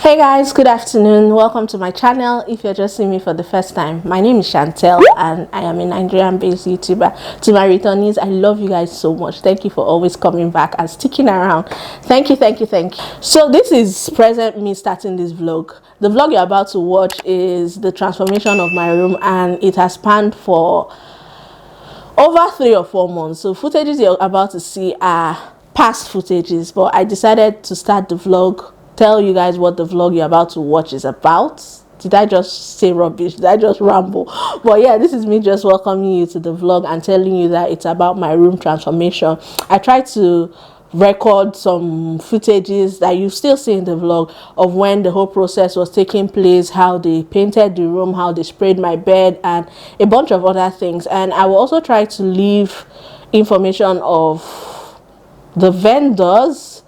Hey guys, good afternoon. Welcome to my channel. If you're just seeing me for the first time, my name is Chantel and I am a Nigerian-based YouTuber. To my returnees, I love you guys so much. Thank you for always coming back and sticking around. Thank you. So this is present me starting this vlog. The vlog you're about to watch is the transformation of my room, and it has spanned for over 3 or 4 months. So footages you're about to see are past footages, but I decided to start the vlog, tell you guys what the vlog you're about to watch is about. Did I just say rubbish? Did I just ramble? But yeah, this is me just welcoming you to the vlog and telling you that it's about my room transformation. I tried to record some footages that you still see in the vlog of when the whole process was taking place, how they painted the room, how they sprayed my bed, and a bunch of other things. And I will also try to leave information of the vendors.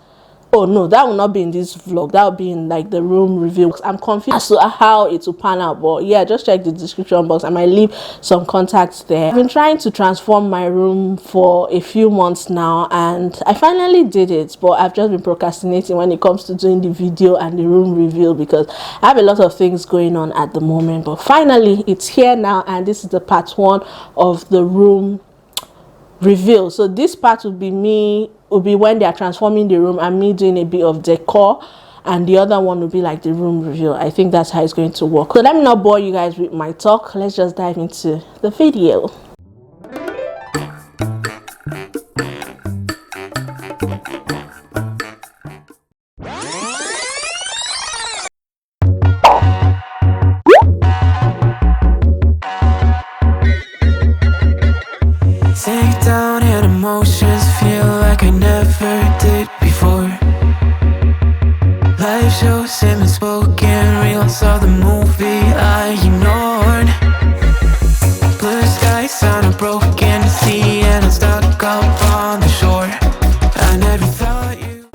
Oh no, that will not be in this vlog. That will be in like the room review. I'm confused as to how it will pan out, but yeah, just check the description box. I might leave some contacts there. I've been trying to transform my room for a few months now, and I finally did it, but I've just been procrastinating when it comes to doing the video and the room review because I have a lot of things going on at the moment. But finally it's here now, and this is the part 1 of the room reveal. So this part will be when they are transforming the room and me doing a bit of decor, and the other one will be like the room reveal. I think that's how it's going to work. So let me not bore you guys with my talk. Let's just dive into the video. Take down and emotions feel like I never did before. Life shows him spoken, reels of the movie I ignored. Blue skies on a broken sea, and I'm stuck up on the shore. I never thought you.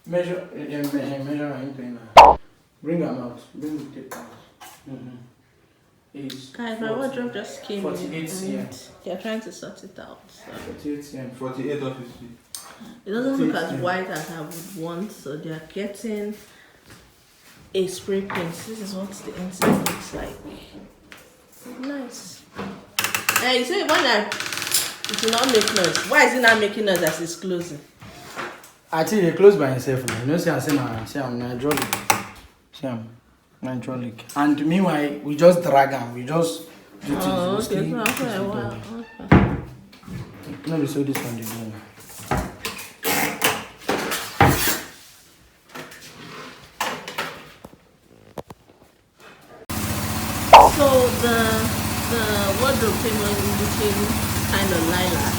Measure bring them out. Bring the tape out. Guys, my wardrobe just came 48 in cm. and they're trying to sort it out. So 48 cm. 48 obviously. it doesn't look 48 as white as I would want, so they're getting a spray paint. This is what the inside looks like. Nice. And you say when it will not make noise. Why is it not making noise as it's closing? I think they close by himself now. You know, say I'm hydraulic. See, I'm hydraulic. And meanwhile, we just drag them. We just do things. Okay, so after a while. Okay. No, we saw this one again. So the wardrobe came looking kind of lilac.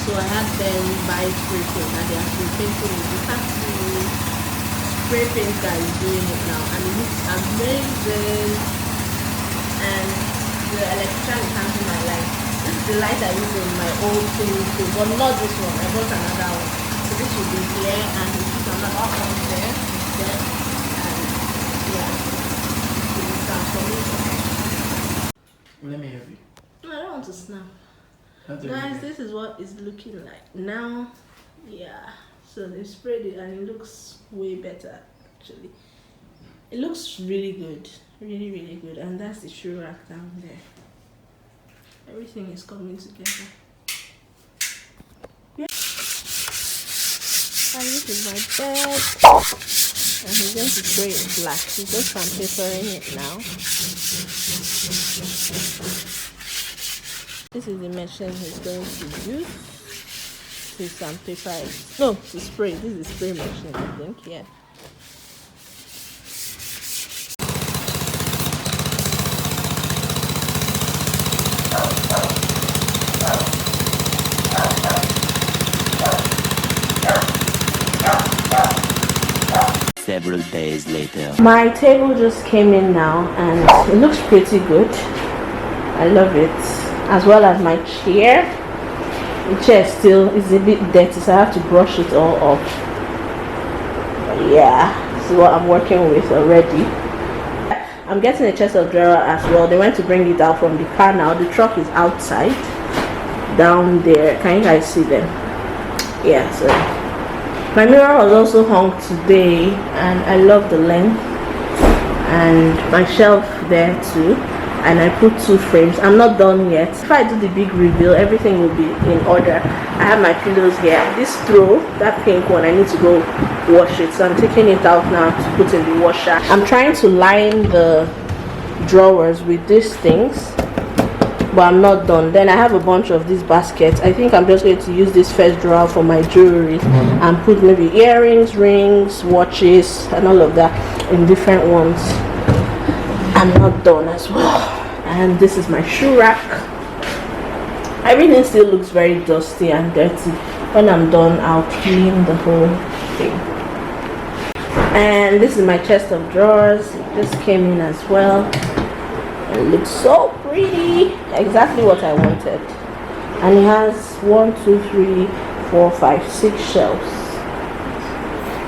So I had them buy spray paint, and they are spray painting it. You have to spray paint that is doing it now, and it looks amazing. And the electrician is handling my light. This is the light I use in my old swimming pool, but not this one. I bought another one. So this will be here, and we put another one there. And yeah, this is transformation. Let me help you. No, I don't want to snap. That's Guys, this is what it's looking like now. Yeah, so they sprayed it and it looks way better. Actually, it looks really good, really good. And that's the shoe rack down there. Everything is coming together. Yeah. And this is my bed, and he's going to spray it black. He's just sandpapering it now. This is the machine he's going to use to sandpaper it. No, to spray. This is the spray machine, I think, yeah. Several days later. My table just came in now and it looks pretty good. I love it. As well as my chair. The chair still is a bit dirty, so I have to brush it all off. But yeah, this is what I'm working with already. I'm getting a chest of drawer as well. They went to bring it out from the car now. The truck is outside down there. Can you guys see them? Yeah, so My mirror was also hung today, and I love the length, and my shelf there too. And I put 2 frames. I'm not done yet. If I do the big reveal, everything will be in order. I have my pillows here. This throw, that pink one, I need to go wash it, so I'm taking it out now to put in the washer. I'm trying to line the drawers with these things, but I'm not done. Then I have a bunch of these baskets. I think I'm just going to use this first drawer for my jewelry and put maybe earrings, rings, watches, and all of that in different ones. I'm not done as well. And this is my shoe rack. Everything still looks very dusty and dirty. When I'm done, I'll clean the whole thing. And this is my chest of drawers. It just came in as well. It looks so pretty. Exactly what I wanted. And it has 1, 2, 3, 4, 5, 6 shelves.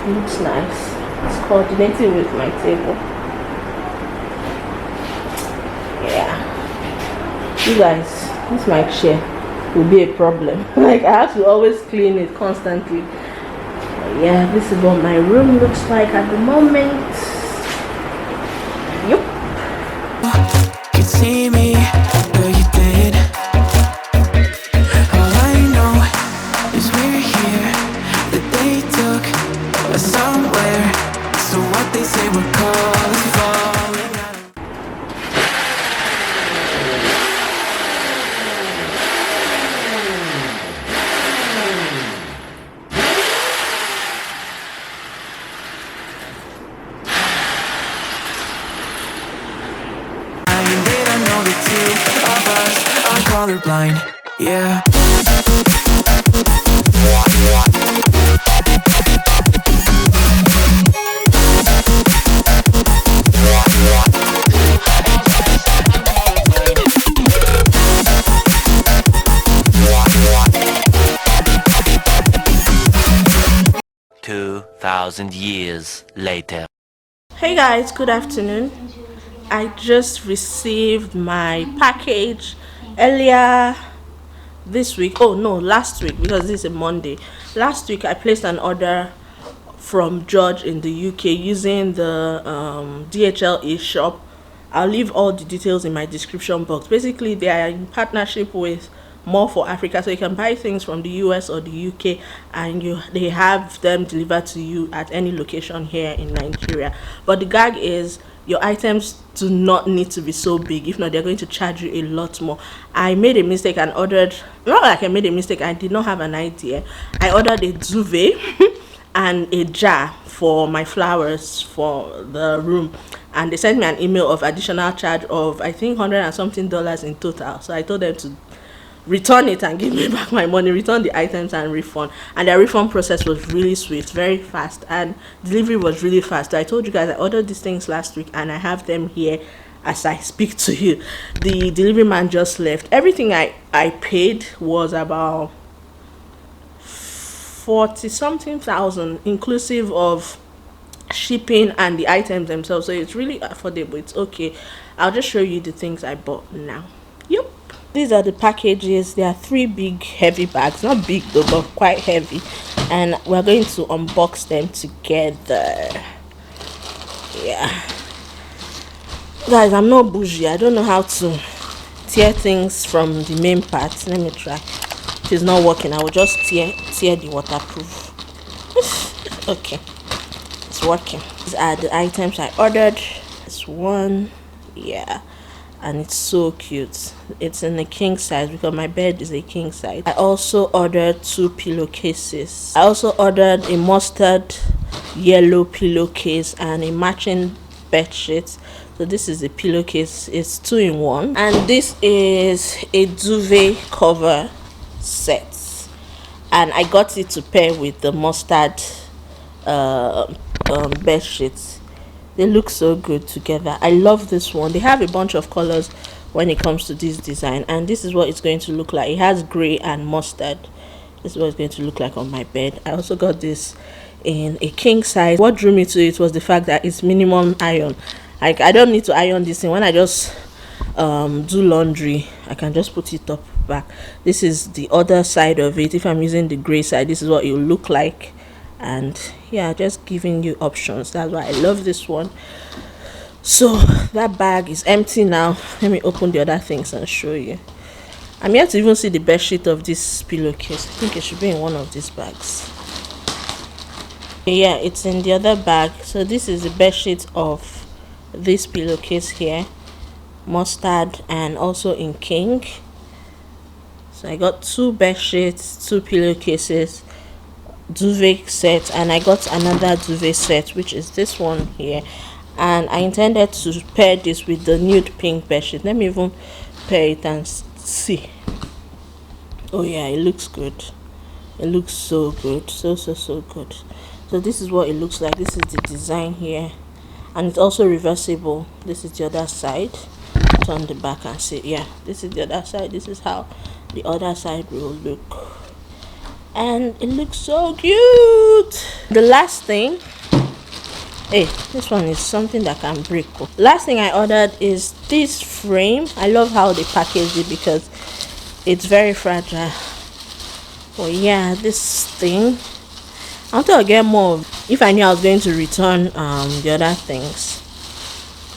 It looks nice. It's coordinated with my table. You guys, this my chair will be a problem. Like, I have to always clean it constantly. But yeah, this is what my room looks like at the moment. Yep. Can see me where you did. All I know is we're here, that they took us somewhere. So what they say we're calling falling out. Colorblind, yeah. $2,000 years later. Hey guys, good afternoon. I just received my package earlier this week. Oh no, last week, because this is a Monday. Last week I placed an order from George in the UK using the DHL eShop. I'll leave all the details in my description box. Basically, they are in partnership with More for Africa, so you can buy things from the US or the UK, and they have them delivered to you at any location here in Nigeria. But the gag is, your items do not need to be so big. If not, they're going to charge you a lot more. I made a mistake and ordered, not like I made a mistake, I did not have an idea. I ordered a duvet and a jar for my flowers for the room, and they sent me an email of additional charge of, I think, $100 and something in total. So I told them to return it and give me back my money, return the items and refund. And their refund process was really swift, very fast, and delivery was really fast. I told you guys I ordered these things last week, and I have them here as I speak to you. The delivery man just left. Everything I paid was about 40 something thousand, inclusive of shipping and the items themselves, so it's really affordable. It's okay. I'll just show you the things I bought now. Yep, these are the packages. There are 3 big heavy bags, not big though, but quite heavy, and we're going to unbox them together. Yeah guys, I'm not bougie. I don't know how to tear things from the main part. Let me try. It is not working. I will just tear the waterproof. Okay, it's working. These are the items I ordered. This one, yeah, and it's so cute. It's in a king size because my bed is a king size. I also ordered 2 pillowcases. I also ordered a mustard yellow pillowcase and a matching bed sheet. So this is a pillowcase. It's 2 in 1, and this is a duvet cover set, and I got it to pair with the mustard bed sheets. They look so good together. I love this one. They have a bunch of colors when it comes to this design, and this is what it's going to look like. It has gray and mustard. This is what it's going to look like on my bed. I also got this in a king size. What drew me to it was the fact that it's minimum iron. Like, I don't need to iron this thing. When I just do laundry, I can just put it up back. This is the other side of it. If I'm using the gray side, this is what it will look like, and yeah, just giving you options. That's why I love this one. So that bag is empty now. Let me open the other things and show you. I'm yet to even see the bed sheet of this pillowcase. I think it should be in one of these bags. Yeah, it's in the other bag. So this is the bed sheet of this pillowcase here, mustard, and also in king. So I got 2 bed sheets, 2 pillowcases, duvet set, and I got another duvet set, which is this one here. And I intended to pair this with the nude pink bed sheet. Let me even pair it and see. Oh yeah, it looks good. It looks so good, so good. So this is what it looks like. This is the design here, and it's also reversible. This is the other side. Turn the back and see. Yeah, this is the other side. This is how the other side will look, and it looks so cute. The last thing, hey, this one is something that can break. Last thing I ordered is this frame. I love how they package it because it's very fragile. But yeah, this thing, I thought I'd get more if I knew I was going to return the other things,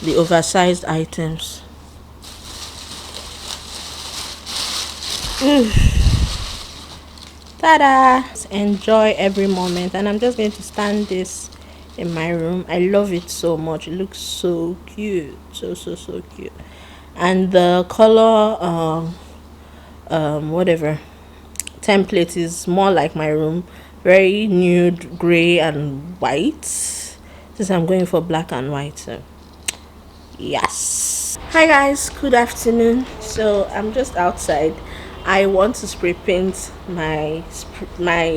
the oversized items. Ta-da! Enjoy every moment. And I'm just going to stand this in my room. I love it so much. It looks so cute, so cute. And the color whatever template is more like my room, very nude gray and white, since I'm going for black and white. So yes. Hi guys, good afternoon. So I'm just outside. I want to spray paint my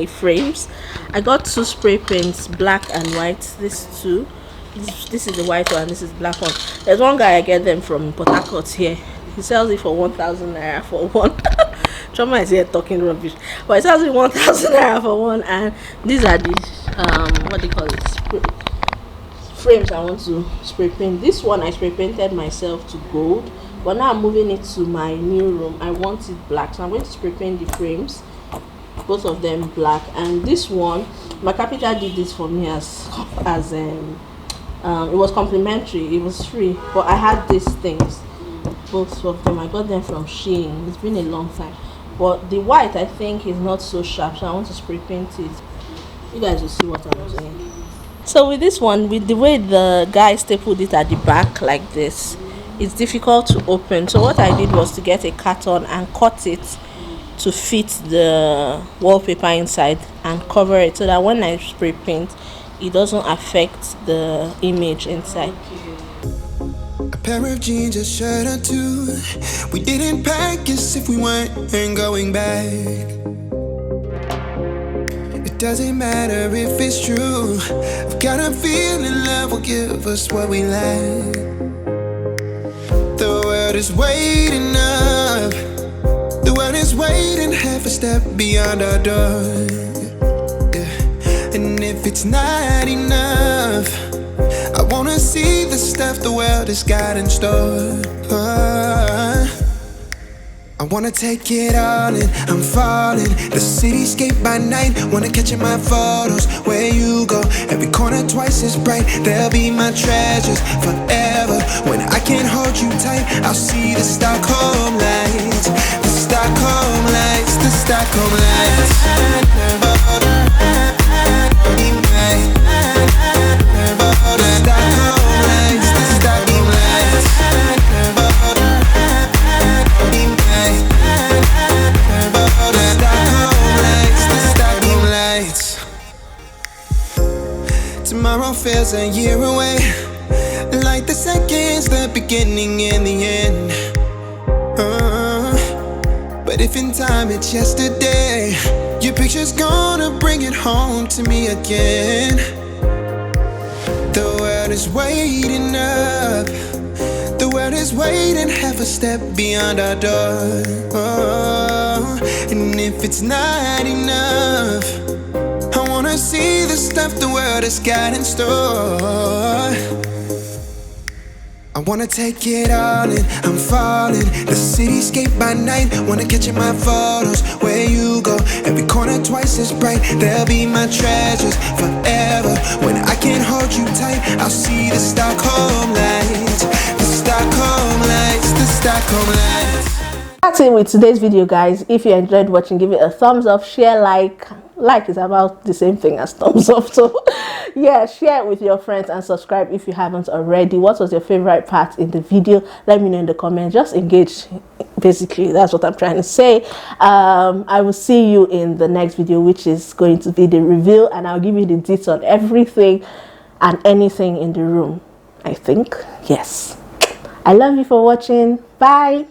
frames. I got 2 spray paints, black and white. This is the white one, this is black one. There's one guy I get them from Port Harcourt here. He sells it for 1,000 naira for one. Choma is here talking rubbish, but he sells it 1,000 naira for one. And these are the what do you call it, frames I want to spray paint. This one I spray painted myself to gold, but now I'm moving it to my new room. I want it black, so I'm going to spray paint the frames, both of them black. And this one, my carpenter did this for me as it was complimentary, it was free, but I had these things, both of them. I got them from Shein. It's been a long time, but the white I think is not so sharp, so I want to spray paint it. You guys will see what I'm doing. So with this one, with the way the guy stapled it at the back like this, it's difficult to open. So what I did was to get a carton and cut it to fit the wallpaper inside and cover it, so that when I spray paint, it doesn't affect the image inside. A pair of jeans, a shirt or 2. We didn't pack as if we weren't going back. It doesn't matter if it's true. I've got a feeling love will give us what we lack. The world is waiting up. The world is waiting half a step beyond our door. Yeah. And if it's not enough, I wanna see the stuff the world has got in store. I wanna take it all in, I'm falling. The cityscape by night, wanna catch in my photos. Where you go, every corner twice as bright. They'll be my treasures forever. When I can't hold you tight, I'll see the Stockholm lights. The Stockholm lights, the Stockholm lights. Tomorrow feels a year away, like the seconds, the beginning and the end. But if in time it's yesterday, your picture's gonna bring it home to me again. The world is waiting up. The world is waiting half a step beyond our door. And if it's not enough, I wanna see the stuff the world has got in store. I wanna take it all in, I'm falling. The cityscape by night, wanna catch in my photos. Where you go, every corner twice as bright. They'll be my treasures forever. When I can't hold you tight, I'll see the Stockholm lights. The Stockholm lights, the Stockholm lights. That's it with today's video, guys. If you enjoyed watching, give it a thumbs up, share, like is about the same thing as thumbs up, so yeah, share it with your friends and subscribe if you haven't already. What was your favorite part in the video? Let me know in the comments. Just engage, basically. That's what I'm trying to say. I will see you in the next video, which is going to be the reveal, and I'll give you the deets on everything and anything in the room, I think. Yes, I love you for watching. Bye.